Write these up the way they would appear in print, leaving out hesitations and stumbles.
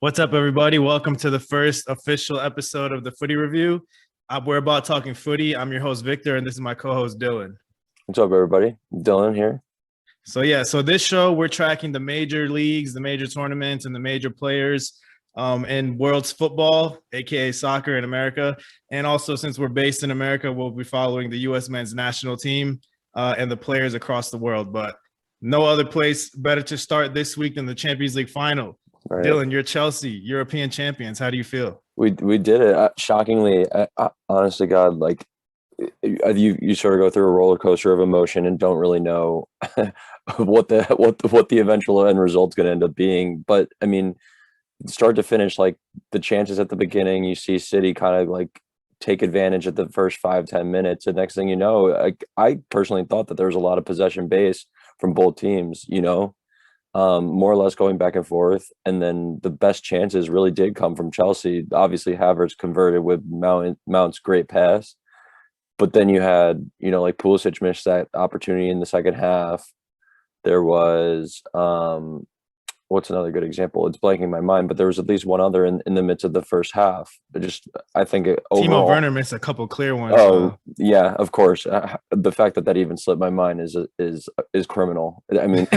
What's up, everybody? Welcome to the first official episode of the Footy Review. We're about talking footy. I'm your host, Victor, and this is my co-host, Dylan. What's up, everybody? Dylan here. So this show, we're tracking the major leagues, the major tournaments, and the major players in world's football, aka soccer in America. And also, since we're based in America, we'll be following the U.S. men's national team and the players across the world. But no other place better to start this week than the Champions League final. Right. Dylan, you're Chelsea, European champions. How do you feel? We did it. Shockingly, honest to God, like you sort of go through a roller coaster of emotion and don't really know what the eventual end result's going to end up being. But I mean, start to finish, like the chances at the beginning, you see City kind of like take advantage of the first 5-10 minutes, and next thing you know, I personally thought that there was a lot of possession base from both teams. More or less going back and forth. And then the best chances really did come from Chelsea. Obviously, Havertz converted with Mount's great pass. But then you had, like Pulisic missed that opportunity in the second half. There was, what's another good example? It's blanking my mind, but there was at least one other in the midst of the first half. I think overall, Timo Werner missed a couple clear ones. Oh, yeah, of course. The fact that even slipped my mind is criminal. I mean,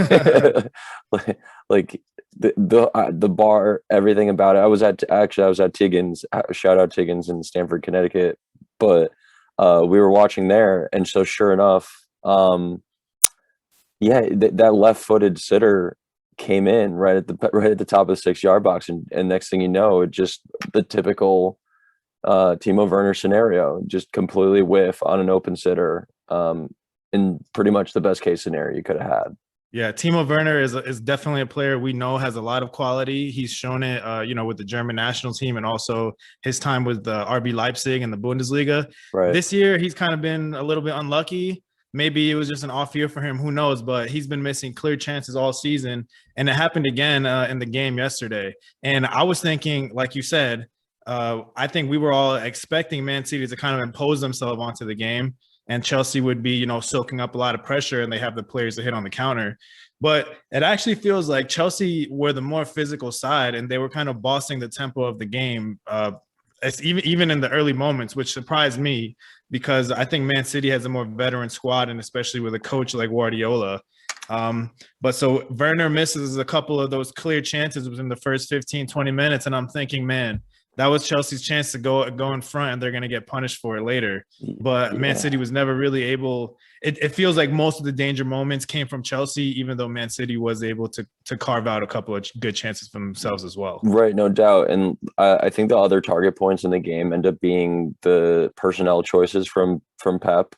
like the bar, everything about it. I was at Tiggins. Shout out Tiggins in Stamford, Connecticut. But we were watching there, and so sure enough, that left-footed sitter came in right at the top of the 6-yard box, and next thing you know, it just the typical Timo Werner scenario, just completely whiff on an open sitter, in pretty much the best case scenario you could have had. Yeah, Timo Werner is definitely a player we know has a lot of quality. He's shown it, with the German national team and also his time with the RB Leipzig and the Bundesliga. Right. This year, he's kind of been a little bit unlucky. Maybe it was just an off year for him. Who knows? But he's been missing clear chances all season. And it happened again in the game yesterday. And I was thinking, like you said, I think we were all expecting Man City to kind of impose themselves onto the game, and Chelsea would be, soaking up a lot of pressure, and they have the players to hit on the counter. But it actually feels like Chelsea were the more physical side, and they were kind of bossing the tempo of the game, even in the early moments, which surprised me because I think Man City has a more veteran squad, and especially with a coach like Guardiola. But so Werner misses a couple of those clear chances within the first 15, 20 minutes, and I'm thinking, man, that was Chelsea's chance to go in front, and they're going to get punished for it later. But Man City was never really able. It feels like most of the danger moments came from Chelsea, even though Man City was able to carve out a couple of good chances for themselves as well. Right, no doubt. And I think the other target points in the game end up being the personnel choices from Pep.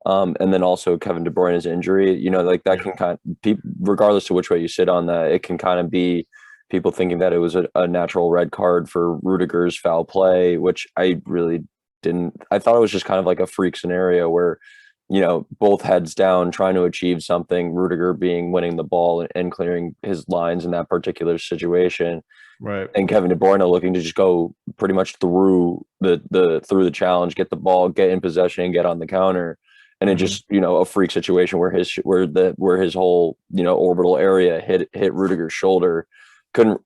And then also Kevin De Bruyne's injury. Like that can kind of, regardless of which way you sit on that, it can kind of be people thinking that it was a natural red card for Rudiger's foul play, which I really didn't. I thought it was just kind of like a freak scenario where, both heads down trying to achieve something, Rudiger winning the ball and clearing his lines in that particular situation. Right. And Kevin De Bruyne looking to just go pretty much through the challenge, get the ball, get in possession, and get on the counter. And it just, a freak situation where his whole, orbital area hit Rudiger's shoulder.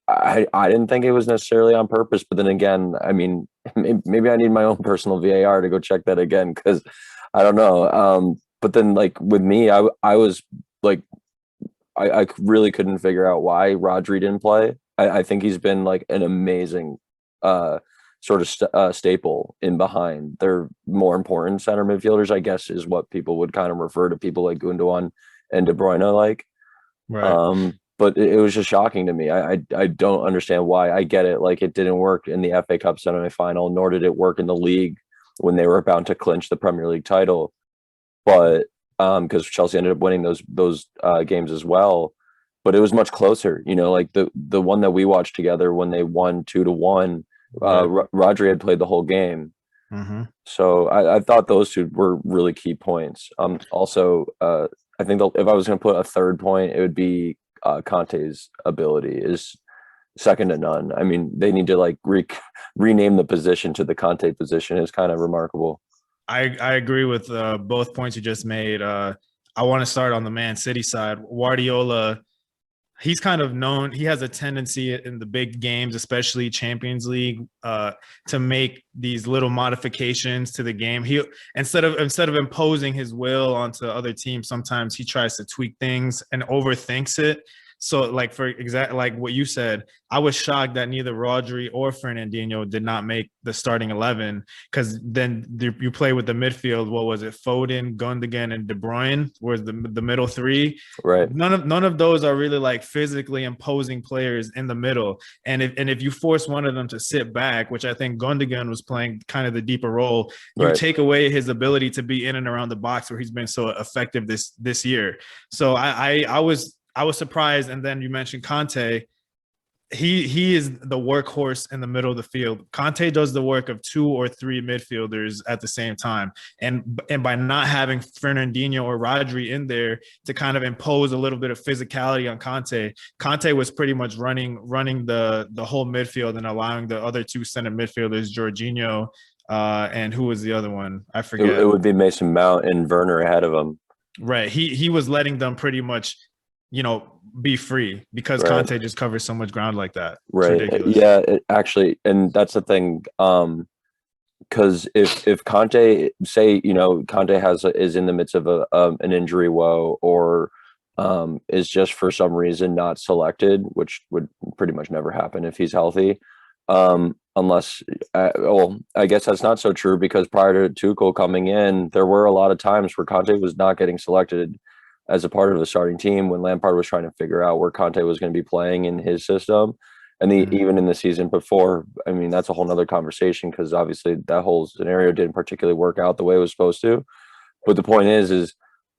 I didn't think it was necessarily on purpose, but then again, I mean, maybe I need my own personal VAR to go check that again, because I don't know. But then, like with me, I was like, I really couldn't figure out why Rodri didn't play. I think he's been like an amazing sort of staple in behind their more important center midfielders, I guess, is what people would kind of refer to people like Gundogan and De Bruyne like. Right. But it was just shocking to me. I don't understand why. I get it. Like, it didn't work in the FA Cup semifinal, nor did it work in the league when they were about to clinch the Premier League title. But because Chelsea ended up winning those games as well. But it was much closer. Like the one that we watched together when they won 2-1, Rodri had played the whole game. Mm-hmm. So I thought those two were really key points. Also, I think if I was going to put a third point, it would be Conte's ability is second to none. I mean, they need to like rename the position to the Conte position. It's kind of remarkable. I agree with both points you just made. I want to start on the Man City side. Guardiola he's kind of known, he has a tendency in the big games, especially Champions League, to make these little modifications to the game. He instead of imposing his will onto other teams, sometimes he tries to tweak things and overthinks it. So, like, for exact like what you said, I was shocked that neither Rodri or Fernandinho did not make the starting 11, because then you play with the midfield. What was it? Foden, Gundogan, and De Bruyne was the middle three. Right. None of those are really like physically imposing players in the middle. And if you force one of them to sit back, which I think Gundogan was playing kind of the deeper role, you take away his ability to be in and around the box where he's been so effective this year. So I was surprised. And then you mentioned Conte. He is the workhorse in the middle of the field. Conte does the work of 2 or 3 midfielders at the same time. And by not having Fernandinho or Rodri in there to kind of impose a little bit of physicality on Conte was pretty much running the whole midfield and allowing the other 2 center midfielders, Jorginho, and who was the other one? I forget. It would be Mason Mount and Werner ahead of him. Right. He was letting them pretty much, be free, because Conte just covers so much ground like that. Right. Yeah, actually, and that's the thing. Because if Conte, say, Conte is in the midst of an injury woe, or is just for some reason not selected, which would pretty much never happen if he's healthy. Unless, I guess that's not so true, because prior to Tuchel coming in, there were a lot of times where Conte was not getting selected as a part of the starting team when Lampard was trying to figure out where Conte was going to be playing in his system. And even in the season before, I mean, that's a whole nother conversation, because obviously that whole scenario didn't particularly work out the way it was supposed to. But the point is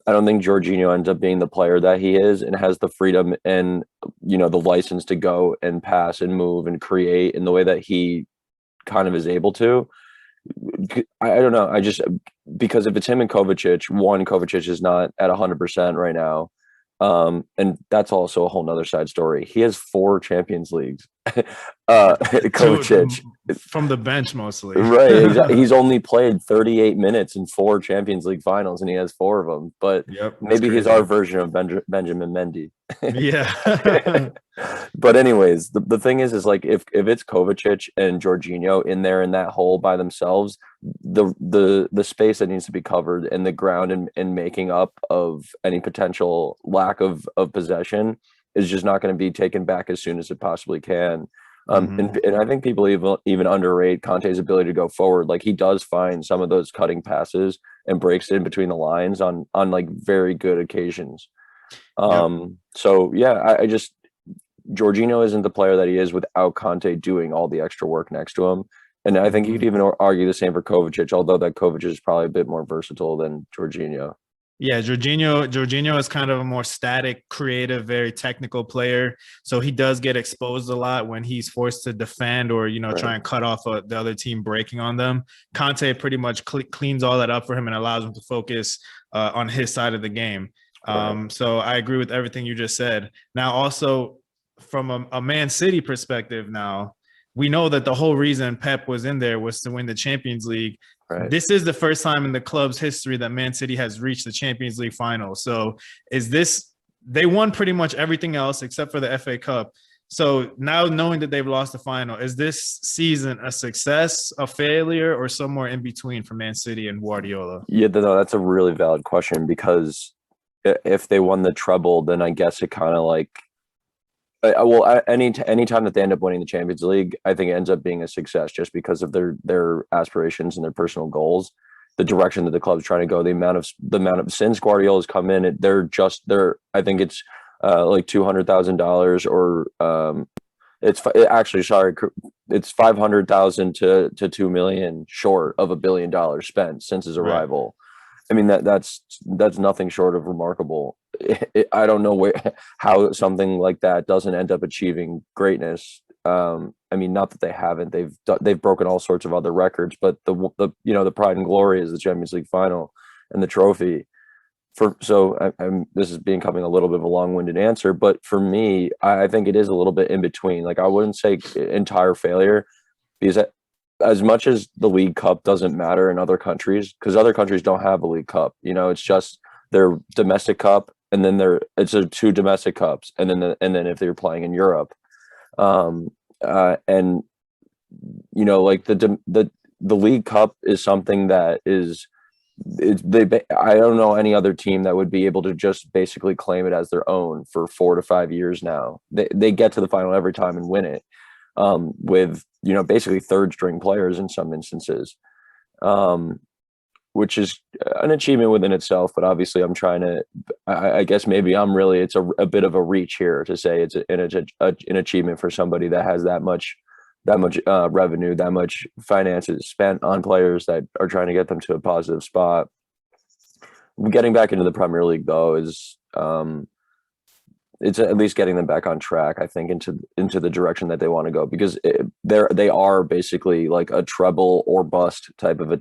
I don't think Jorginho ends up being the player that he is and has the freedom and, the license to go and pass and move and create in the way that he kind of is able to. I don't know. Because if it's him and Kovacic, Kovacic is not at 100% right now. And that's also a whole nother side story. He has 4 Champions Leagues. Kovacic from the bench mostly. Right. Exactly. He's only played 38 minutes in 4 Champions League finals, and he has 4 of them. But maybe he's our version of Benjamin Mendy. Yeah. But anyways, the thing is like if it's Kovacic and Jorginho in there in that hole by themselves, the space that needs to be covered and the ground and making up of any potential lack of possession is just not going to be taken back as soon as it possibly can. And I think people even underrate Conte's ability to go forward. Like, he does find some of those cutting passes and breaks in between the lines on like very good occasions. So yeah, I just, Jorginho isn't the player that he is without Conte doing all the extra work next to him. And I think you could even argue the same for Kovacic, although that Kovacic is probably a bit more versatile than Jorginho. Yeah, Jorginho is kind of a more static, creative, very technical player. So he does get exposed a lot when he's forced to defend or, try and cut off the other team breaking on them. Conte pretty much cleans all that up for him and allows him to focus on his side of the game. So I agree with everything you just said. Now, also from a Man City perspective now, we know that the whole reason Pep was in there was to win the Champions League. Right. This is the first time in the club's history that Man City has reached the Champions League final. So they won pretty much everything else except for the FA Cup. So now, knowing that they've lost the final, is this season a success, a failure, or somewhere in between for Man City and Guardiola? Yeah, no, that's a really valid question, because if they won the treble, then I guess it kind of like, any time that they end up winning the Champions League, I think it ends up being a success just because of their aspirations and their personal goals, the direction that the club's trying to go, the amount of since Guardiola's come in, I think it's like $200,000 or it's 500,000 to 2 million short of $1 billion spent since his arrival. I mean, that's nothing short of remarkable. I don't know how something like that doesn't end up achieving greatness. I mean, not that they haven't. They've broken all sorts of other records, but the pride and glory is the Champions League final and the trophy. This is becoming a little bit of a long-winded answer, but for me, I think it is a little bit in between. Like, I wouldn't say entire failure, because as much as the League Cup doesn't matter in other countries, because other countries don't have a League Cup, it's just their domestic cup and then it's a 2 domestic cups, and then if they're playing in Europe, and like the League Cup is something that is I don't know any other team that would be able to just basically claim it as their own for 4 to 5 years now. They get to the final every time and win it, with basically third string players in some instances, which is an achievement within itself. But obviously I'm trying to, I guess maybe it's a bit of a reach here to say it's an achievement for somebody that has that much revenue, that much finances spent on players that are trying to get them to a positive spot. Getting back into the Premier League, though, is it's at least getting them back on track, I think, into the direction that they want to go, because they are basically like a treble or bust type of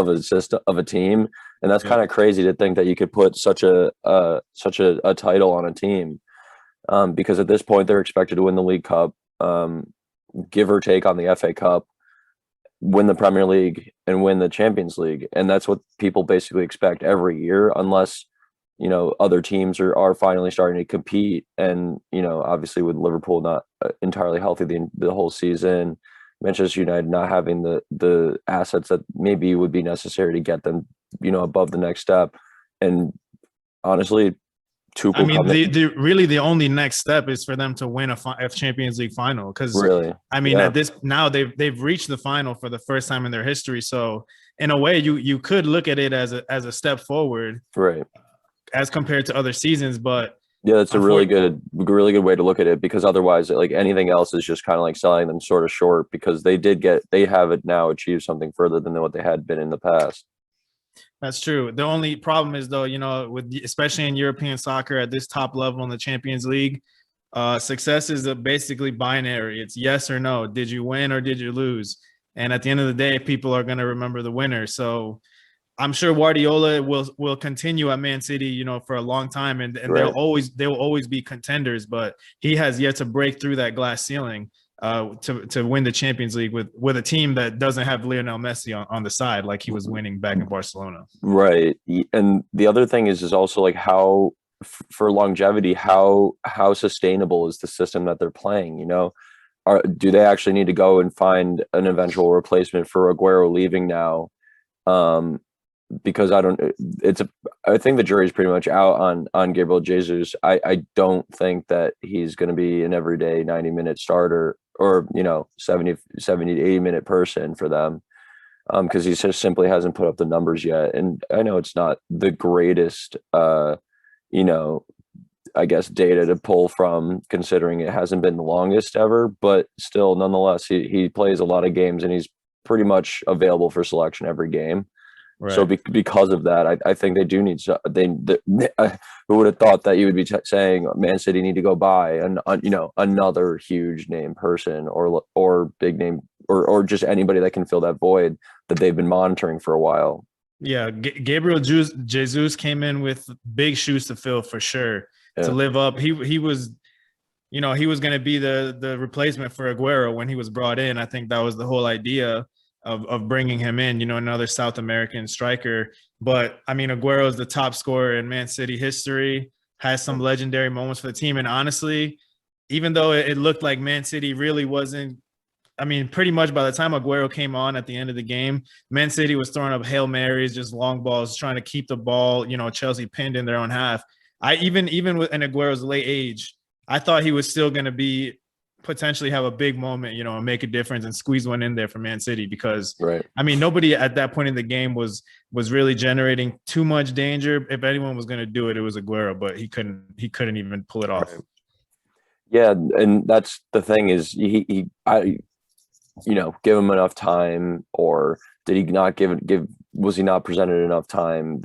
a system of a team, and that's kind of crazy to think that you could put such a title on a team, because at this point they're expected to win the League Cup, give or take on the FA Cup, win the Premier League, and win the Champions League. And that's what people basically expect every year, unless other teams are finally starting to compete. And obviously with Liverpool not entirely healthy the whole season, Manchester United not having the assets that maybe would be necessary to get them above the next step. And honestly, the only next step is for them to win a Champions League final, because at this now they've reached the final for the first time in their history. So in a way, you could look at it as a step forward, right, as compared to other seasons. But yeah, that's a really good way to look at it, because otherwise, like, anything else is just kind of like selling them sort of short, because they have it now achieved something further than what they had been in the past. That's true. The only problem is, though, especially in European soccer at this top level in the Champions League, success is basically binary. It's yes or no. Did you win or did you lose? And at the end of the day, people are going to remember the winner. So I'm sure Guardiola will continue at Man City, for a long time, and right. They'll always be contenders. But he has yet to break through that glass ceiling to win the Champions League with a team that doesn't have Lionel Messi on the side like he was winning back in Barcelona. Right. And the other thing is also like how, for longevity, how sustainable is the system that they're playing? Do they actually need to go and find an eventual replacement for Aguero leaving now? Because I think the jury's pretty much out on Gabriel Jesus. I don't think that he's going to be an everyday 90-minute starter, or 70 to 80-minute person for them, because he just simply hasn't put up the numbers yet. And I know it's not the greatest I guess data to pull from, considering it hasn't been the longest ever, but still, nonetheless, he plays a lot of games and he's pretty much available for selection every game. Right. So because of that, I think they do need who would have thought that you would be saying Man City need to go buy another huge name person or big name or just anybody that can fill that void that they've been monitoring for a while. Yeah, Gabriel Jesus came in with big shoes to fill for sure. Yeah. To live up. He was he was going to be the replacement for Aguero when he was brought in. I think that was the whole idea of bringing him in, another South American striker. But I mean, Aguero is the top scorer in Man City history, has some legendary moments for the team. And honestly, even though it looked like Man City really wasn't, pretty much by the time Aguero came on at the end of the game, Man City was throwing up Hail Marys, just long balls, trying to keep the ball, Chelsea pinned in their own half. Even with Aguero's late age, I thought he was still going to potentially have a big moment, and make a difference and squeeze one in there for Man City, because right. Nobody at that point in the game was really generating too much danger. If anyone was going to do it, it was Aguero, but he couldn't even pull it off. Right. Yeah, and that's the thing is give him enough time, or did he not was he not presented enough time?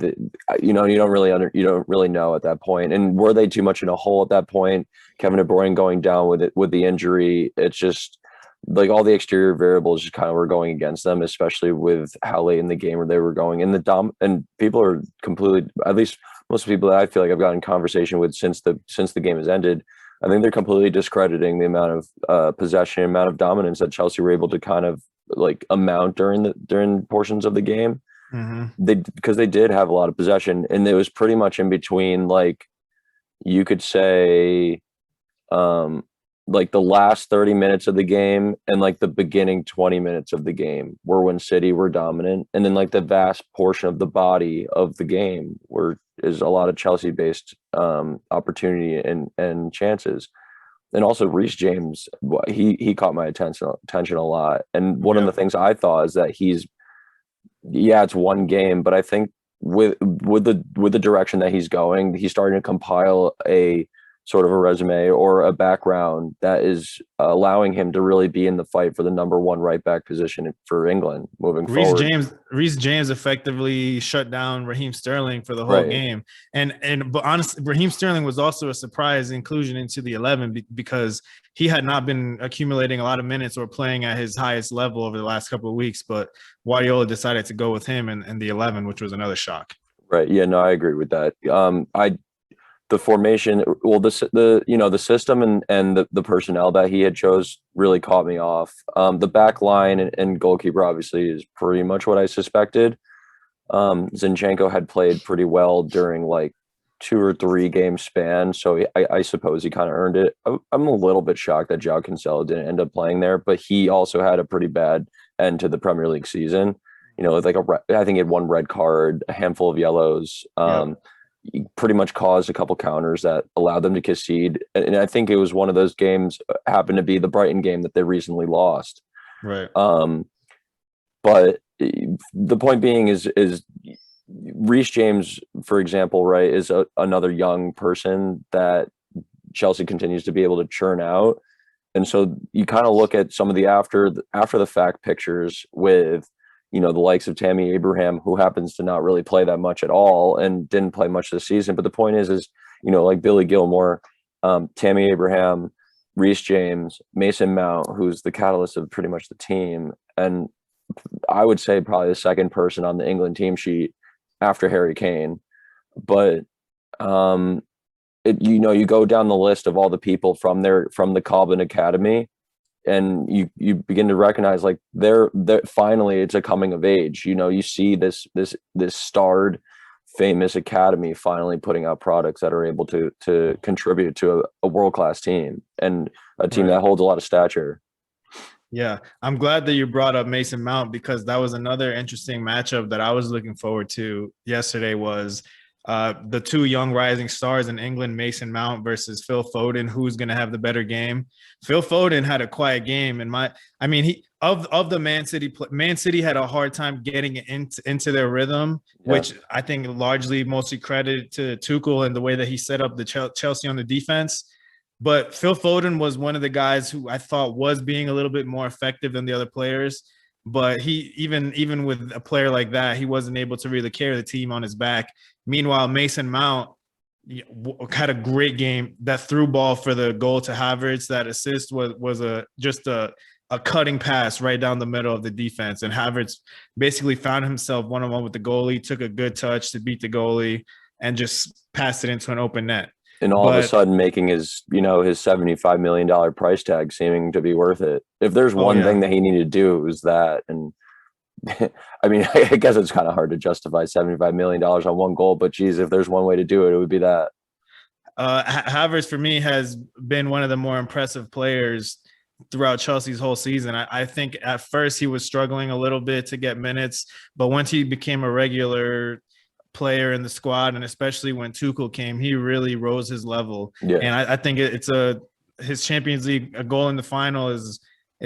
You don't really know at that point. And were they too much in a hole at that point? Kevin De Bruyne going down with the injury, it's just like all the exterior variables just kind of were going against them, especially with how late in the game they were going. And and people are completely, at least most people that I feel like I've gotten in conversation with since the game has ended, I think they're completely discrediting the amount of possession, amount of dominance that Chelsea were able to kind of like amount during portions of the game. Mm-hmm. Because they did have a lot of possession, and it was pretty much in between like you could say like the last 30 minutes of the game and like the beginning 20 minutes of the game were when City were dominant. And then like the vast portion of the body of the game is a lot of Chelsea based opportunity and chances. And also Reece James, he caught my attention a lot. And one of the things I thought is that it's one game, but I think with the direction that he's going, he's starting to compile a sort of a resume or a background that is allowing him to really be in the fight for the number one right back position for England moving forward. Reece James effectively shut down Raheem Sterling for the whole game. But honestly, Raheem Sterling was also a surprise inclusion into the 11 because he had not been accumulating a lot of minutes or playing at his highest level over the last couple of weeks. But Guardiola decided to go with him in the 11, which was another shock. Right. Yeah, no, I agree with that. The formation, well, the system and the personnel that he had chose really caught me off. The back line and goalkeeper obviously is pretty much what I suspected. Zinchenko had played pretty well during like 2 or 3 game span, so I suppose he kind of earned it. I'm a little bit shocked that João Cancelo didn't end up playing there, but he also had a pretty bad end to the Premier League season. You know, like I think he had 1 red card, a handful of yellows. Pretty much caused a couple counters that allowed them to concede. And I think it was one of those games, happened to be the Brighton game that they recently lost. Right. But the point being is Reece James, for example, right, is another young person that Chelsea continues to be able to churn out. And so you kind of look at some of the after the fact pictures with, you know, the likes of Tammy Abraham, who happens to not really play that much at all and didn't play much this season. But the point is, you know, like Billy Gilmore, Tammy Abraham, Reece James, Mason Mount, who's the catalyst of pretty much the team. And I would say probably the second person on the England team sheet after Harry Kane. But, you go down the list of all the people from the Cobham Academy, and you begin to recognize like they're finally it's a coming of age. You know, you see this starred, famous academy finally putting out products that are able to contribute to a world-class team and a team that holds a lot of stature. Yeah, I'm glad that you brought up Mason Mount because that was another interesting matchup that I was looking forward to yesterday was the 2 young rising stars in England, Mason Mount versus Phil Foden, who's going to have the better game. Phil Foden had a quiet game, and of the Man City had a hard time getting into their rhythm, which I think largely mostly credited to Tuchel and the way that he set up the Chelsea on the defense. But Phil Foden was one of the guys who I thought was being a little bit more effective than the other players. But he even with a player like that, he wasn't able to really carry the team on his back. Meanwhile, Mason Mount had a great game. That through ball for the goal to Havertz, that assist was just a cutting pass right down the middle of the defense. And Havertz basically found himself one-on-one with the goalie, took a good touch to beat the goalie, and just passed it into an open net. And all of a sudden making his $75 million price tag seeming to be worth it. If there's one thing that he needed to do, it was that. And I mean, I guess it's kind of hard to justify $75 million on one goal, but geez, if there's one way to do it, it would be that. Havertz for me has been one of the more impressive players throughout Chelsea's whole season. I think at first he was struggling a little bit to get minutes, but once he became a regular player in the squad, and especially when Tuchel came, he really rose his level. And I think his Champions League a goal in the final is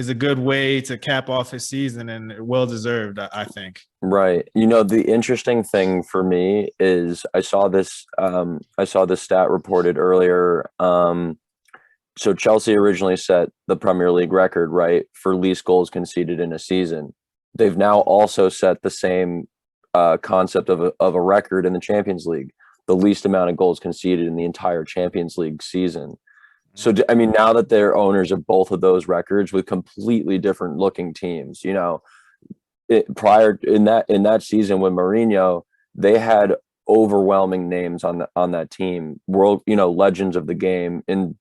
a good way to cap off his season, and well deserved, I think. Right. You know, the interesting thing for me is I saw this stat reported earlier. So Chelsea originally set the Premier League record, right, for least goals conceded in a season. They've now also set the same concept of a record in the Champions League, the least amount of goals conceded in the entire Champions League season. So, I mean, now that they're owners of both of those records with completely different looking teams, you know, prior in that season with Mourinho, they had overwhelming names on that team, legends of the game in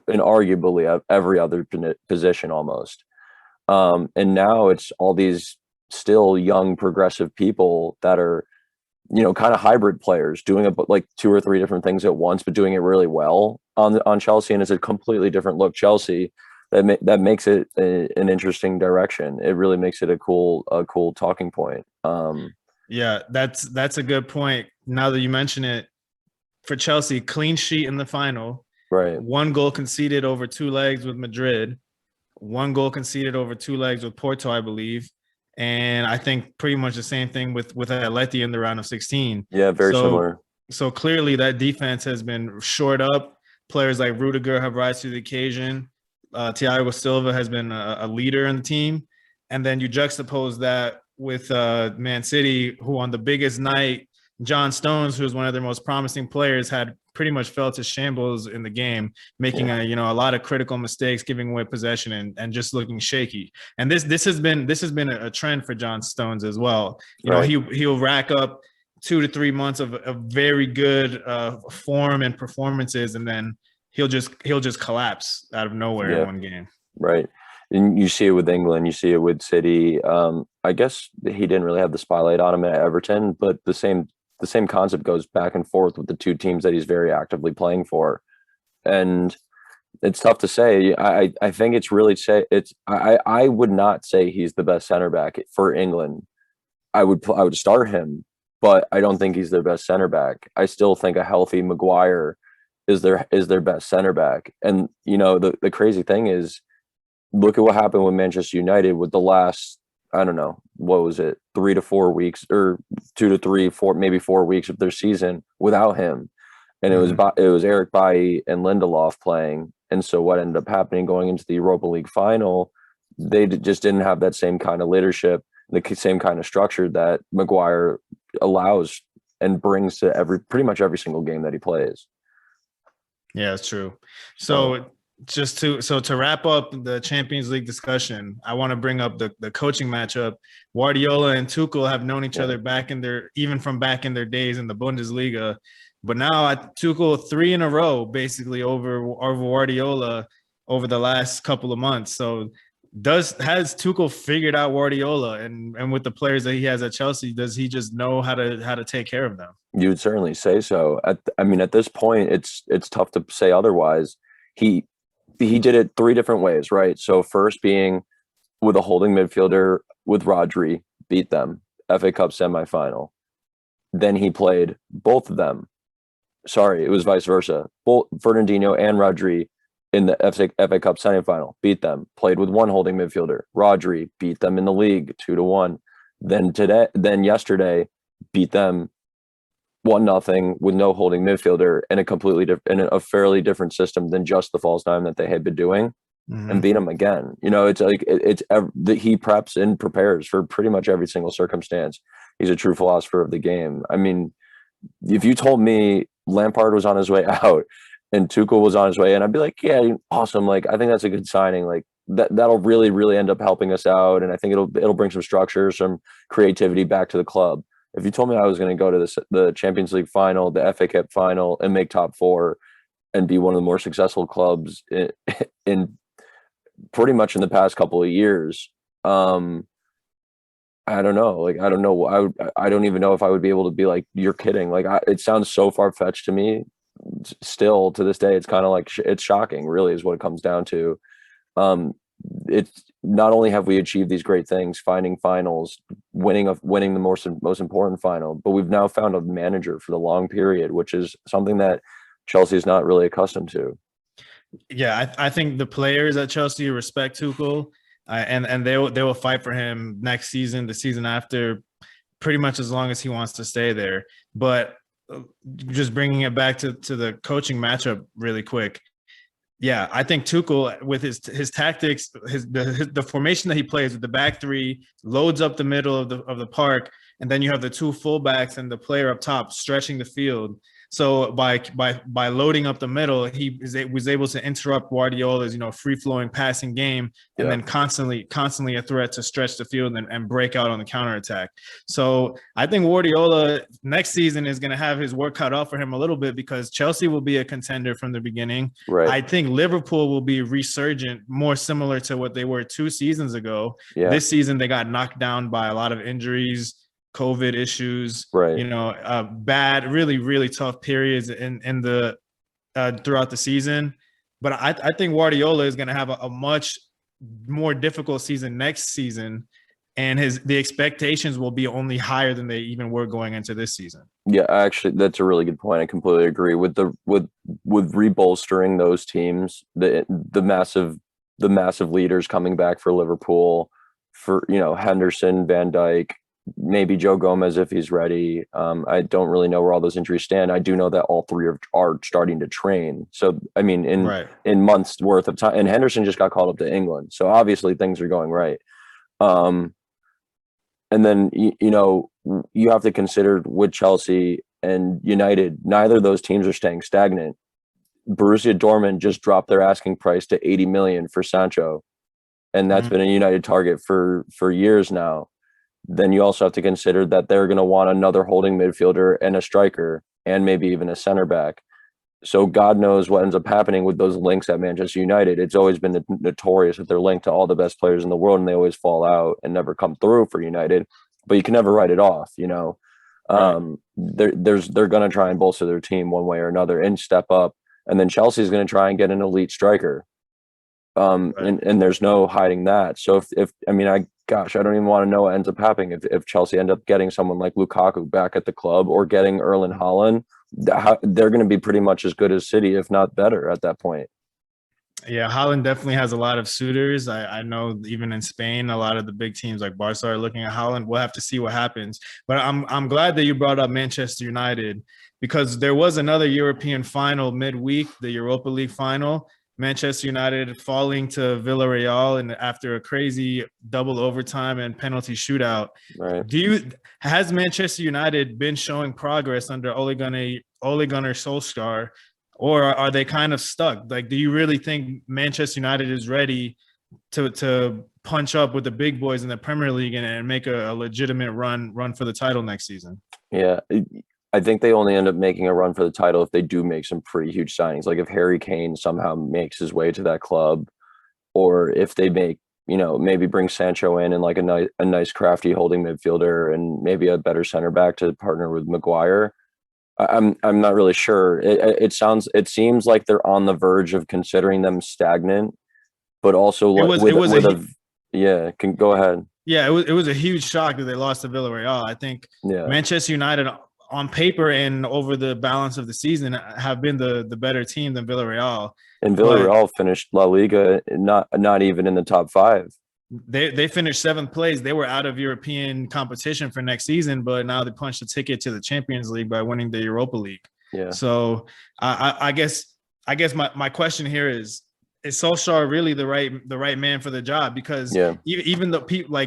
arguably every other position almost. And now it's all these still young progressive people that are kind of hybrid players doing like 2 or 3 different things at once, but doing it really well on Chelsea. And it's a completely different look Chelsea that makes it an interesting direction. It really makes it a cool talking point. Yeah, that's a good point. Now that you mention it, for Chelsea, clean sheet in the final. Right. 1 goal conceded over 2 legs with Madrid. 1 goal conceded over 2 legs with Porto, I believe. And I think pretty much the same thing with Atleti in the round of 16. Yeah, very similar. So clearly that defense has been shored up. Players like Rudiger have rise to the occasion. Thiago Silva has been a leader in the team. And then you juxtapose that with Man City, who on the biggest night, John Stones, who was one of their most promising players, had pretty much fell to shambles in the game, making a lot of critical mistakes, giving away possession and just looking shaky. And this has been a trend for John Stones as well. You know, he'll rack up 2 to 3 months of very good form and performances, and then he'll just collapse out of nowhere in one game. Right. And you see it with England, you see it with City. I guess he didn't really have the spotlight on him at Everton, but the same concept goes back and forth with the 2 teams that he's very actively playing for. And it's tough to say. I think it's really I would not say he's the best center back for England. I would start him, but I don't think he's their best center back. I still think a healthy Maguire is their best center back. And the crazy thing is, look at what happened with Manchester United with the last, I don't know, what was it, 3 to 4 weeks, or 2 to 3, 4, maybe 4 weeks of their season without him. And it was Eric Bailly and Lindelof playing. And so what ended up happening going into the Europa League final, they just didn't have that same kind of leadership, the same kind of structure that Maguire allows and brings to pretty much every single game that he plays. Yeah, it's true. So to wrap up the Champions League discussion, I want to bring up the coaching matchup. Guardiola and Tuchel have known each other even from back in their days in the Bundesliga, but now Tuchel 3 in a row basically over Guardiola over the last couple of months. So has Tuchel figured out Guardiola, and with the players that he has at Chelsea, does he just know how to take care of them? You would certainly say so. At this point, it's tough to say otherwise. He did it 3 different ways, right? So first being with a holding midfielder with Rodri, beat them, FA Cup semifinal. Then he played both of them. Sorry, it was vice versa. Both Fernandinho and Rodri in the FA Cup semifinal, beat them. Played with 1 holding midfielder, Rodri, beat them in the league 2-1. Then yesterday, beat them 1-0 with no holding midfielder in a fairly different system than just the false nine that they had been doing, and beat them again. It's like he preps and prepares for pretty much every single circumstance. He's a true philosopher of the game. I mean, if you told me Lampard was on his way out and Tuchel was on his way in, I'd be like, yeah, awesome. Like, I think that's a good signing. Like that'll really, really end up helping us out. And I think it'll bring some structure, some creativity back to the club. If you told me I was going to go to the Champions League final, the FA Cup final, and make top 4 and be one of the more successful clubs in pretty much in the past couple of years, I don't know. Like, I don't know. I don't even know if I would be able to be like, you're kidding. Like, it sounds so far-fetched to me. Still to this day, it's kind of like, it's shocking, really, is what it comes down to. It's not only have we achieved these great things, finding finals, winning the most important final, but we've now found a manager for the long period, which is something that Chelsea is not really accustomed to. Yeah, I think the players at Chelsea respect Tuchel, and they will fight for him next season, the season after, pretty much as long as he wants to stay there. But just bringing it back to the coaching matchup really quick. Yeah, I think Tuchel, with his tactics, the formation that he plays with the back 3, loads up the middle of the park, and then you have the 2 fullbacks and the player up top stretching the field. So by loading up the middle, he was able to interrupt Guardiola's free flowing passing game, and then constantly a threat to stretch the field and break out on the counterattack. So I think Guardiola next season is going to have his work cut out for him a little bit, because Chelsea will be a contender from the beginning. Right. I think Liverpool will be resurgent, more similar to what they were 2 seasons ago. Yeah. This season they got knocked down by a lot of injuries. COVID issues, right? Bad, really, really tough periods in the throughout the season. But I think Guardiola is going to have a much more difficult season next season, and the expectations will be only higher than they even were going into this season. Yeah, actually, that's a really good point. I completely agree with rebolstering those teams, the massive leaders coming back for Liverpool, for Henderson, Van Dijk, maybe Joe Gomez if he's ready. I don't really know where all those injuries stand. I do know that all three are starting to train. So I mean, in months worth of time, and Henderson just got called up to England, so obviously things are going right. And then you have to consider with Chelsea and United, neither of those teams are staying stagnant. Borussia Dortmund just dropped their asking price to 80 million for Sancho, and that's been a United target for years now. Then you also have to consider that they're going to want another holding midfielder and a striker, and maybe even a center back. So God knows what ends up happening with those links at Manchester United. It's always been notorious that they're linked to all the best players in the world, and they always fall out and never come through for United. But you can never write it off, Right. They're going to try and bolster their team one way or another and step up. And then Chelsea's going to try and get an elite striker. Right. And there's no hiding that. So I don't even want to know what ends up happening if Chelsea end up getting someone like Lukaku back at the club, or getting Erling Haaland. They're going to be pretty much as good as City, if not better, at that point. Yeah, Haaland definitely has a lot of suitors. I know even in Spain, a lot of the big teams like Barca are looking at Haaland. We'll have to see what happens. But I'm glad that you brought up Manchester United, because there was another European final midweek, the Europa League final. Manchester United falling to Villarreal, and after a crazy double overtime and penalty shootout. Right. Has Manchester United been showing progress under Ole Gunnar Solskjaer, or are they kind of stuck? Like, do you really think Manchester United is ready to punch up with the big boys in the Premier League and make a legitimate run for the title next season? Yeah. I think they only end up making a run for the title if they do make some pretty huge signings. Like if Harry Kane somehow makes his way to that club, or if they make, maybe bring Sancho in and like a nice crafty holding midfielder and maybe a better center back to partner with Maguire. I'm not really sure. It seems like they're on the verge of considering them stagnant, but also go ahead. Yeah, it was a huge shock that they lost to Villarreal. I think Manchester United on paper and over the balance of the season have been the better team than Villarreal. And Villarreal finished La Liga not even in the top 5. They finished 7th place. They were out of European competition for next season, but now they punched a ticket to the Champions League by winning the Europa League. Yeah. So I guess my question here is Solskjaer really the right man for the job? Because even though people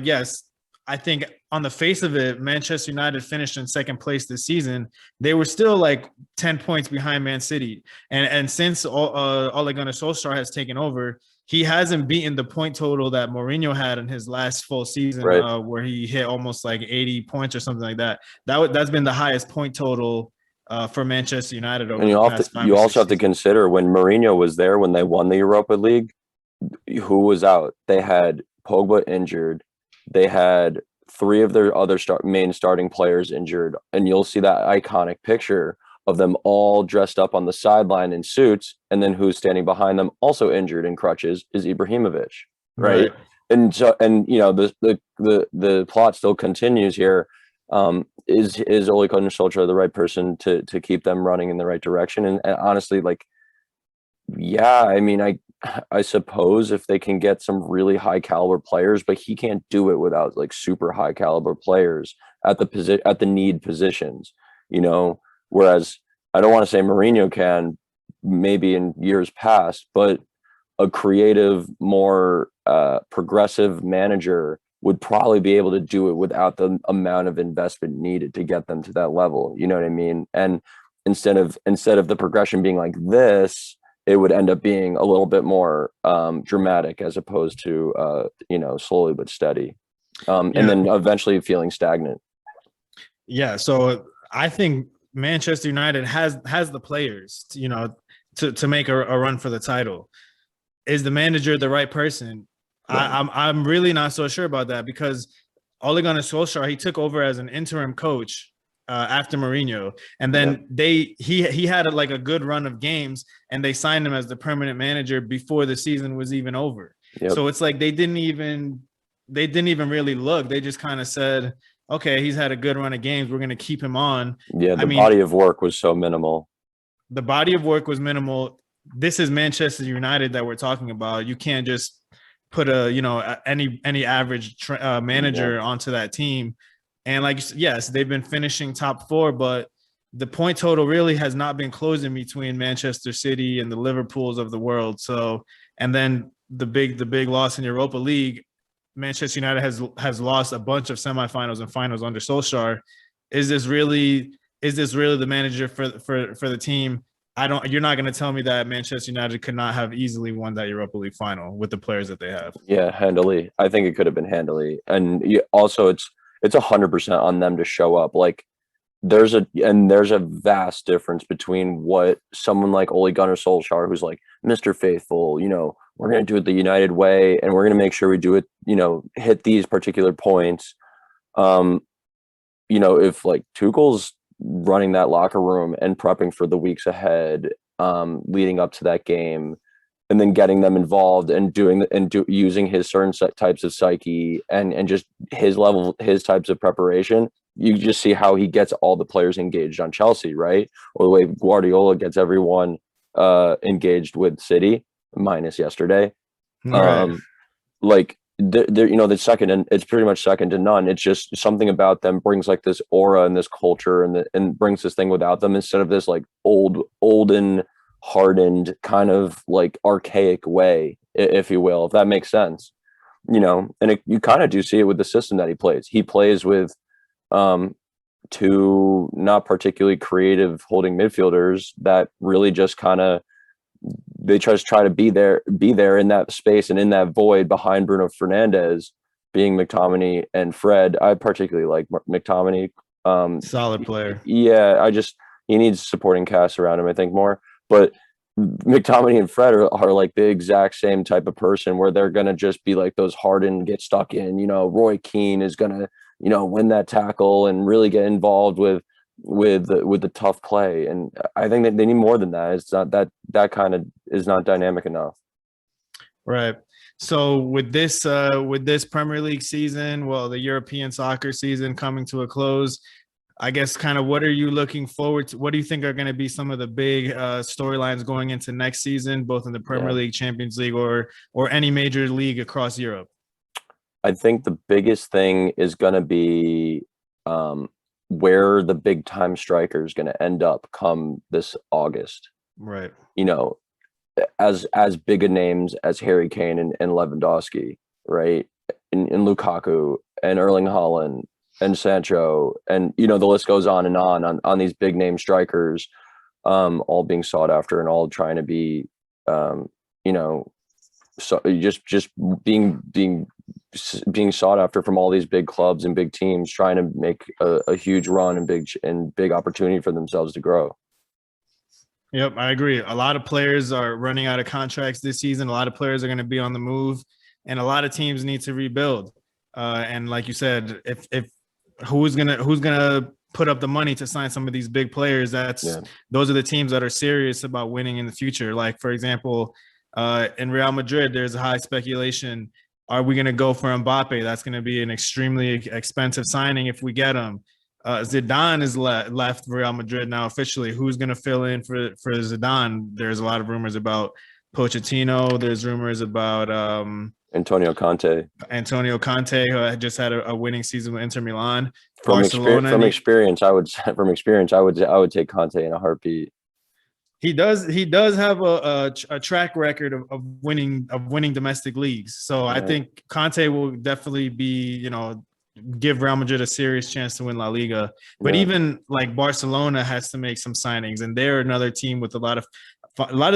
I think on the face of it, Manchester United finished in 2nd place this season. They were still like 10 points behind Man City. And since Ole Gunnar Solskjaer has taken over, he hasn't beaten the point total that Mourinho had in his last full season, right, where he hit almost like 80 points or something like that. That's been the highest point total for Manchester United over the past 5 you or 6 also have to consider when Mourinho was there, when they won the Europa League, who was out? They had Pogba injured. They had 3 of their other main starting players injured, and you'll see that iconic picture of them all dressed up on the sideline in suits, and then who's standing behind them also injured in crutches is Ibrahimovic, right? And so, the plot still continues here. Is Ole Gunnar Solskjaer the right person to keep them running in the right direction? And honestly, I suppose if they can get some really high caliber players, but he can't do it without like super high caliber players at the need positions, whereas I don't want to say Mourinho can, maybe in years past, but a creative, more progressive manager would probably be able to do it without the amount of investment needed to get them to that level. You know what I mean? And instead of the progression being like this, it would end up being a little bit more dramatic as opposed to, slowly but steady. And then eventually feeling stagnant. Yeah. So I think Manchester United has the players, to make a run for the title. Is the manager the right person? I'm really not so sure about that, because Ole Gunnar Solskjaer, he took over as an interim coach after Mourinho, and then he had like a good run of games, and they signed him as the permanent manager before the season was even over. So it's like they didn't even really look. They just kind of said, okay, he's had a good run of games, we're going to keep him on. Yeah, the body of work was so minimal. The body of work was minimal. This is Manchester United that we're talking about. You can't just put any average manager onto that team. And like, yes, they've been finishing top 4, but the point total really has not been closing between Manchester City and the Liverpools of the world. So, and then the big loss in Europa League, Manchester United has lost a bunch of semifinals and finals under Solskjaer. Is this really the manager for the team? You're not going to tell me that Manchester United could not have easily won that Europa League final with the players that they have. Yeah, handily. I think it could have been handily. And also it's 100% on them to show up. Like there's a vast difference between what someone like Ole Gunnar Solskjaer, who's like Mr. Faithful, we're going to do it the United way, and we're going to make sure we do it, hit these particular points. If like Tuchel's running that locker room and prepping for the weeks ahead, leading up to that game, and then getting them involved and using his certain types of psyche and just his types of preparation, you just see how he gets all the players engaged on Chelsea, right? Or the way Guardiola gets everyone engaged with City, minus yesterday. Right. The second, and it's pretty much second to none. It's just something about them brings like this aura and this culture and brings this thing without them, instead of this like olden hardened kind of like archaic way, if you will, if that makes sense. And you kind of do see it with the system that he plays. He plays with two not particularly creative holding midfielders that really just kind of, they just try to be there in that space and in that void behind Bruno Fernandes, being McTominay and Fred. I particularly like McTominay. Solid player. Yeah, he needs supporting cast around him, I think, more. But McTominay and Fred are like the exact same type of person, where they're gonna just be like those hardened, get stuck in. Roy Keane is gonna win that tackle and really get involved with the tough play. And I think that they need more than that. It's not that kind of is not dynamic enough. Right. So with this Premier League season, the European soccer season coming to a close, I guess kind of what are you looking forward to? What do you think are going to be some of the big storylines going into next season, both in the Premier League, Champions League, or any major league across Europe? I think the biggest thing is going to be where the big time striker is going to end up come this August. Right. As big a names as Harry Kane and Lewandowski, right? And Lukaku and Erling Haaland and Sancho, and the list goes on on these big name strikers, all being sought after and all trying to be, so just being sought after from all these big clubs and big teams, trying to make a huge run and big opportunity for themselves to grow. Yep, I agree. A lot of players are running out of contracts this season. A lot of players are going to be on the move, and a lot of teams need to rebuild. And like you said, if who's gonna put up the money to sign some of these big players, those are the teams that are serious about winning in the future. Like, for example, in Real Madrid, there's a high speculation. Are we going to go for Mbappe? That's going to be an extremely expensive signing if we get him. Zidane is left Real Madrid now officially. Who's going to fill in for Zidane? There's a lot of rumors about Pochettino. There's rumors about Antonio Conte, who just had a winning season with Inter Milan. From experience, I would take Conte in a heartbeat. He does have a track record of winning domestic leagues. So I think Conte will definitely be, give Real Madrid a serious chance to win La Liga. But even like Barcelona has to make some signings, and they're another team with a lot of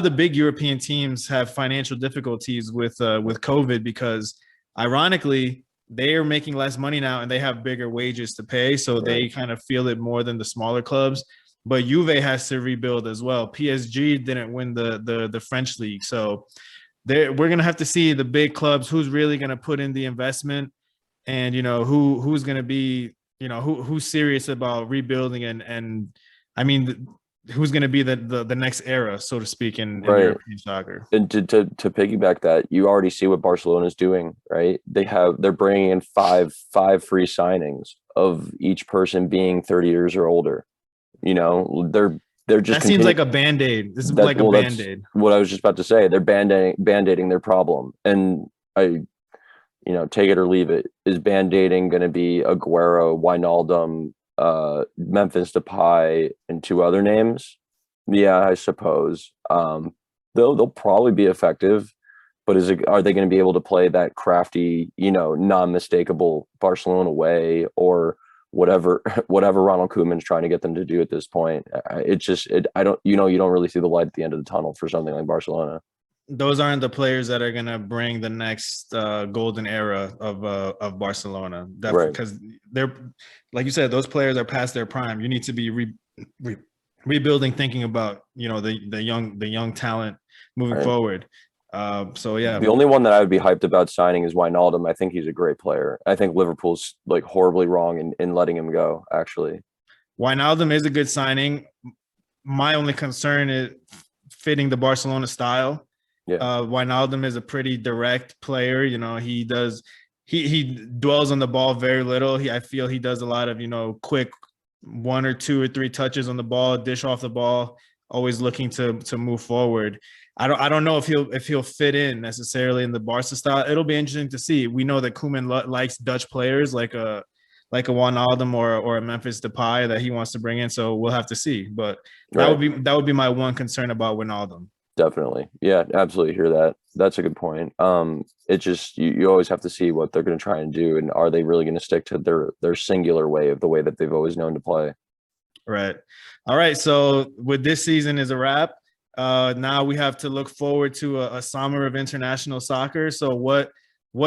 the big European teams have financial difficulties with COVID, because ironically they are making less money now and they have bigger wages to pay. So they kind of feel it more than the smaller clubs. But Juve has to rebuild as well. PSG didn't win the French league. So we're going to have to see the big clubs, who's really going to put in the investment. and who's going to be, who's serious about rebuilding, and I mean, who's going to be the next era, so to speak, in European soccer. And to piggyback that, you already see what Barcelona is doing, right? They're bringing in five free signings of each person being 30 years or older. They're just seems like a band-aid. This is like a band-aid. What I was just about to say. They're band-aiding their problem, and take it or leave it. Is band-aiding going to be Aguero, Wijnaldum, Memphis Depay, and 2 other names? Yeah, I suppose. They'll probably be effective, but are they going to be able to play that crafty, non-mistakable Barcelona way, or whatever Ronald Koeman's trying to get them to do at this point? You don't really see the light at the end of the tunnel for something like Barcelona. Those aren't the players that are going to bring the next golden era of Barcelona. Because they're, like you said, those players are past their prime. You need to be rebuilding, thinking about the young talent moving forward. So yeah, the only one that I would be hyped about signing is Wijnaldum. I think he's a great player. I think Liverpool's like horribly wrong in letting him go. Actually, Wijnaldum is a good signing. My only concern is fitting the Barcelona style. Yeah, Wijnaldum is a pretty direct player. He dwells on the ball very little. I feel he does a lot of quick 1 or 2 or 3 touches on the ball, dish off the ball, always looking to move forward. I don't know if he'll fit in necessarily in the Barca style. It'll be interesting to see. We know that Koeman likes Dutch players like a Wijnaldum or a Memphis Depay that he wants to bring in. So we'll have to see. But that would be my one concern about Wijnaldum. Definitely. Yeah, absolutely hear that. That's a good point. It just you always have to see what they're going to try and do, and are they really going to stick to their singular way of the way that they've always known to play. Right. All right. So with this season is a wrap. Now we have to look forward to a summer of international soccer. So what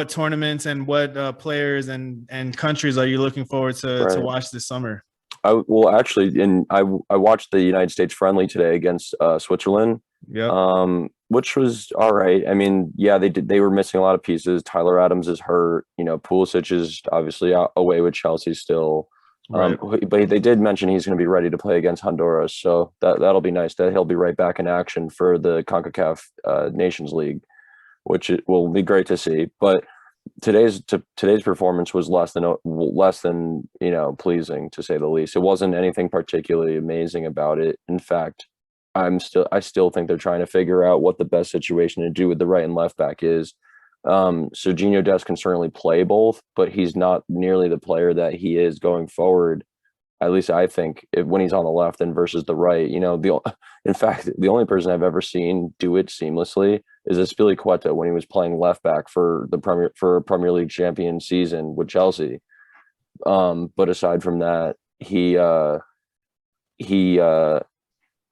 tournaments and what players and countries are you looking forward to watch this summer? I watched the United States friendly today against Switzerland. Yeah. Which was all right. I mean, yeah, they were missing a lot of pieces. Tyler Adams is hurt. Pulisic is obviously away with Chelsea still. Right. But they did mention he's going to be ready to play against Honduras, so that'll be nice. That he'll be right back in action for the CONCACAF Nations League, which will be great to see. But today's performance was less than pleasing, to say the least. It wasn't anything particularly amazing about it. In fact, I still think they're trying to figure out what the best situation to do with the right and left back is. Serginho Dest can certainly play both, but he's not nearly the player that he is going forward. At least I think when he's on the left and versus the right. In fact, the only person I've ever seen do it seamlessly is Azpilicueta when he was playing left back for a Premier League champion season with Chelsea. But aside from that,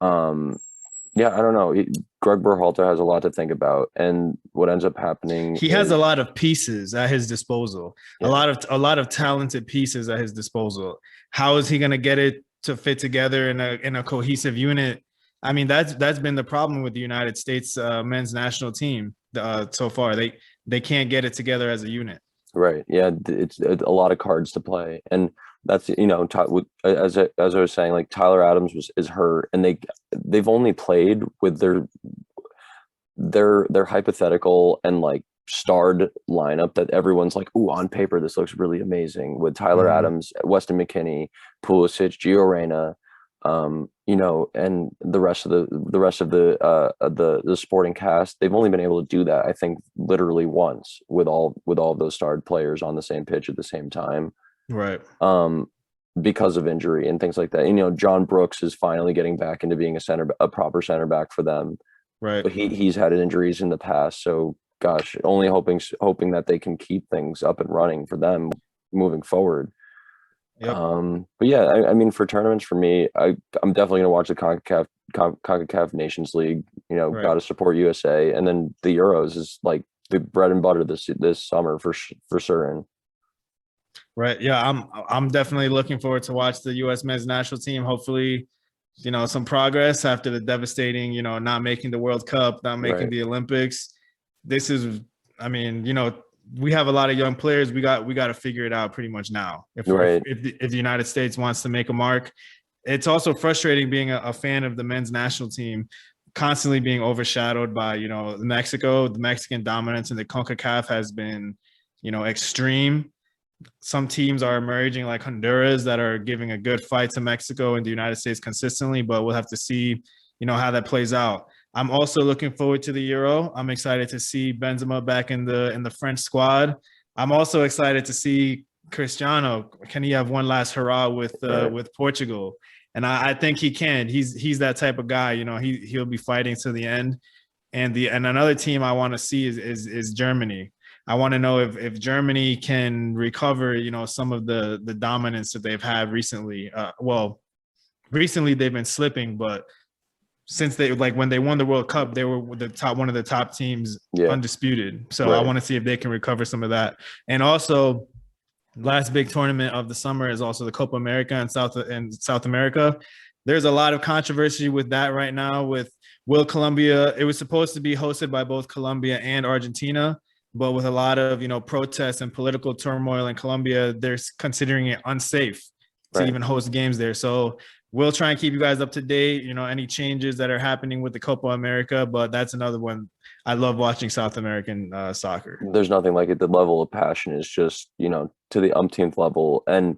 yeah, I don't know. Greg Berhalter has a lot to think about, and what ends up happening. He has a lot of pieces at his disposal. Yeah. A lot of talented pieces at his disposal. How is he going to get it to fit together in a cohesive unit? I mean, that's been the problem with the United States men's national team so far. They can't get it together as a unit. Right. Yeah, it's a lot of cards to play, and that's as I was saying, like Tyler Adams is hurt, and they've only played with their hypothetical and like starred lineup that everyone's like, ooh, on paper this looks really amazing, with Tyler Adams, Weston McKennie, Pulisic, Gio Reyna, and the rest of the sporting cast. They've only been able to do that, I think, literally once with all of those starred players on the same pitch at the same time. Right. Because of injury and things like that. John Brooks is finally getting back into being a proper center back for them. Right. But he's had injuries in the past. So gosh, only hoping that they can keep things up and running for them moving forward. Yep. But yeah, I mean, for tournaments for me, I'm definitely gonna watch the CONCACAF Nations League. Right. Got to support USA, and then the Euros is like the bread and butter this summer for certain. Right. Yeah, I'm definitely looking forward to watch the U.S. men's national team. Hopefully, some progress after the devastating, not making the World Cup, not making the Olympics. This is, I mean, we have a lot of young players. We got to figure it out pretty much now. If the United States wants to make a mark, it's also frustrating being a fan of the men's national team, constantly being overshadowed by, you know, Mexico. The Mexican dominance in the CONCACAF has been, you know, extreme. Some teams are emerging like Honduras that are giving a good fight to Mexico and the United States consistently, but we'll have to see, you know, how that plays out. I'm also looking forward to the Euro. I'm excited to see Benzema back in the French squad. I'm also excited to see Cristiano. Can he have one last hurrah with Portugal? And I think he can. He's that type of guy. You know, he'll be fighting to the end. And another team I want to see is Germany. I want to know if Germany can recover, you know, some of the dominance that they've had recently. Recently they've been slipping, but since they, like, when they won the World Cup, they were one of the top teams, undisputed. So I want to see if they can recover some of that. And also, last big tournament of the summer is also the Copa America in South America. There's a lot of controversy with that right now. Will Colombia? It was supposed to be hosted by both Colombia and Argentina, but with a lot of, you know, protests and political turmoil in Colombia, they're considering it unsafe to even host games there. So we'll try and keep you guys up to date, you know, any changes that are happening with the Copa America, but that's another one. I love watching South American soccer. There's nothing like it. The level of passion is just, you know, to the umpteenth level. And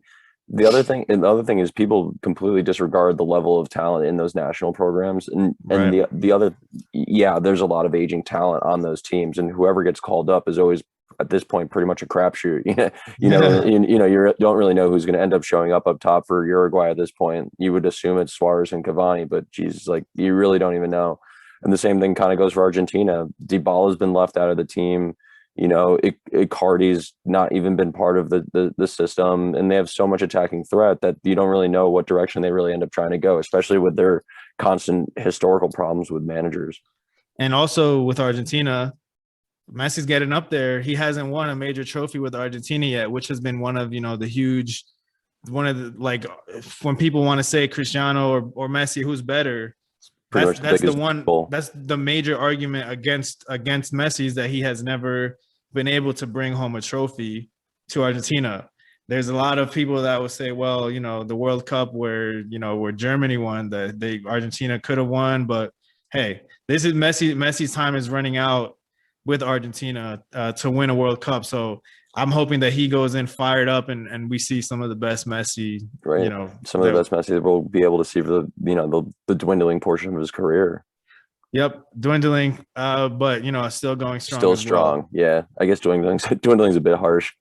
the other thing is people completely disregard the level of talent in those national programs. And the other, there's a lot of aging talent on those teams, and whoever gets called up is always, at this point, pretty much a crapshoot. You don't really know who's going to end up showing up top for Uruguay at this point. You would assume it's Suarez and Cavani, but Jesus, like, you really don't even know. And the same thing kind of goes for Argentina. Dybala's been left out of the team. You know, Icardi's not even been part of the system, and they have so much attacking threat that you don't really know what direction they really end up trying to go, especially with their constant historical problems with managers. And also with Argentina, Messi's getting up there. He hasn't won a major trophy with Argentina yet, which has been one of, you know, like, when people want to say Cristiano or Messi, who's better, that's the major argument against Messi, is that he has never been able to bring home a trophy to Argentina. There's a lot of people that will say, well, you know, the World Cup where Germany won, Argentina could have won, but hey, this is Messi's time is running out with Argentina to win a World Cup. So I'm hoping that he goes in fired up and we see some of the best Messi. Right. You know, some of the best Messi that we'll be able to see for the dwindling portion of his career. Yep, dwindling, but, you know, still going strong. Still strong, well. Yeah. I guess dwindling's a bit harsh.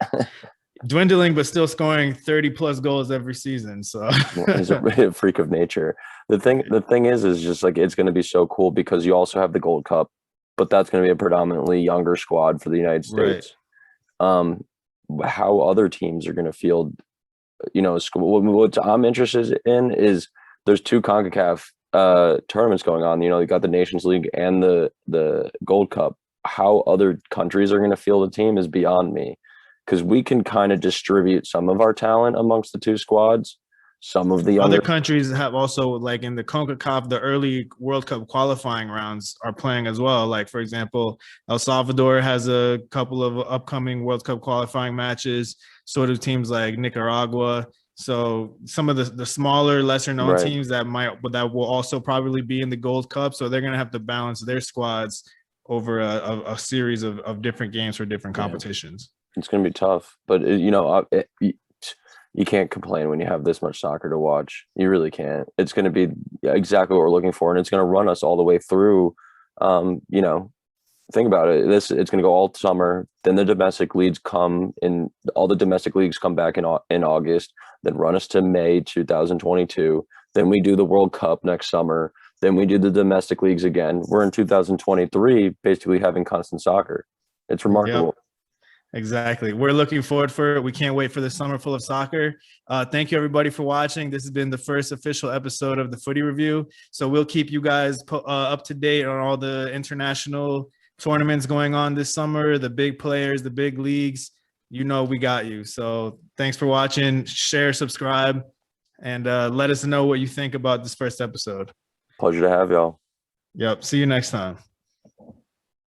Dwindling, but still scoring 30+ goals every season. So he's a freak of nature. The thing is just like, it's going to be so cool because you also have the Gold Cup, but that's going to be a predominantly younger squad for the United States. Right. How other teams are going to field, you know, what I'm interested in is there's two CONCACAF tournaments going on. You know, you got the Nations League and the Gold Cup. How other countries are going to field a team is beyond me, because we can kind of distribute some of our talent amongst the two squads. Some of the other countries have also, like in the CONCACAF, the early World Cup qualifying rounds are playing as well. Like, for example, El Salvador has a couple of upcoming World Cup qualifying matches, sort of teams like Nicaragua. So some of the smaller, lesser known teams that will also probably be in the Gold Cup. So they're going to have to balance their squads over a series of different games for different competitions. It's going to be tough, but you know, you can't complain when you have this much soccer to watch. You really can't. It's going to be exactly what we're looking for, and it's going to run us all the way through. You know, think about it. It's going to go all summer. Then the domestic leagues come in. All the domestic leagues come back in August. Then run us to May 2022. Then we do the World Cup next summer. Then we do the domestic leagues again. We're in 2023, basically having constant soccer. It's remarkable. Yep. Exactly. We're looking forward for it. We can't wait for the summer full of soccer. Thank you, everybody, for watching. This has been the first official episode of the Footy Review. So we'll keep you guys up to date on all the international tournaments going on this summer, the big players, the big leagues. You know we got you. So thanks for watching. Share, subscribe, and let us know what you think about this first episode. Pleasure to have y'all. Yep. See you next time.